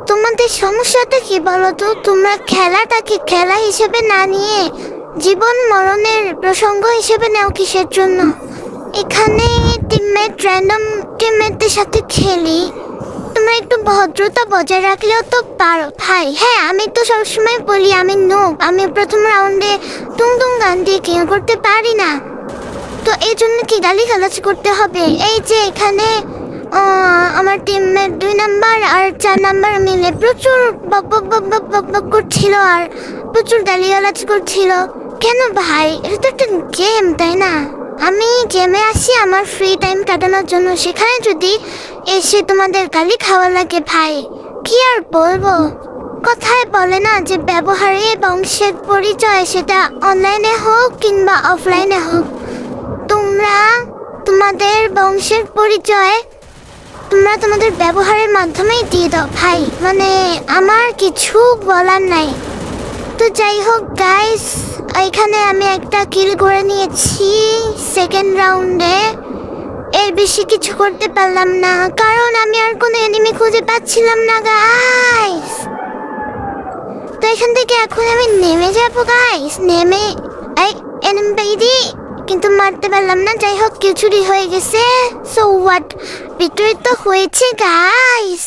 তোমাদের সমস্যাটা কি বলো তো? তোমরা খেলাটাকে খেলা হিসেবে না নিয়ে জীবন মরণের প্রসঙ্গ হিসেবে নাও কিসের জন্য? এখানে র্যান্ডম টিমমেটদের সাথে খেলি, তোমরা একটু ভদ্রতা বজায় রাখলেও তো পারো ভাই। হ্যাঁ, আমি তো সবসময় বলি আমি নোব, আমি প্রথম রাউন্ডে টুংটুং গান দিয়ে কিল করতে পারি না, তো এই জন্য কি গালিগালাজ করতে হবে? এই যে এখানে আমার টিমমেট 2 নাম্বার আর 4 নাম্বার মিলে প্রচুর বক বক বক বক বক বক করছিল আর প্রচুর গালিগালাজ করছিল। কেন ভাই, এটা তো একটা গেম, তাই না? আমি গেমে আসি আমার ফ্রি টাইম কাটানোর জন্য, সেখানে যদি এসে তোমাদের গালি খাওয়া লাগে ভাই, কি আর বলবো। কথায় বলে না যে ব্যবহারে বংশের পরিচয়, সেটা অনলাইনে হোক কিংবা অফলাইনে হোক, তোমরা তোমাদের বংশের পরিচয় তোমরা তোমাদের ব্যবহারের মাধ্যমেই দিয়ে দাও ভাই। মানে আমার কিছু বলার নাই। তো যাই হোক গাইস, এখানে আমি একটা কিল করে নিয়েছি সেকেন্ড রাউন্ডে। এর বেশি কিছু করতে পারলাম না কারণ আমি আর কোনো এনিমি খুঁজে পাচ্ছিলাম না গাইস। তো এখান থেকে এখন আমি নেমে যাবো গাইস। নেমে এই এনিমি পেয়েছি কিন্তু মারতে পারলাম না। যাই হোক, কিছু চুরি হয়ে গেছে, সো হোয়াট, ভিক্টরি তো হয়েছে গাইস।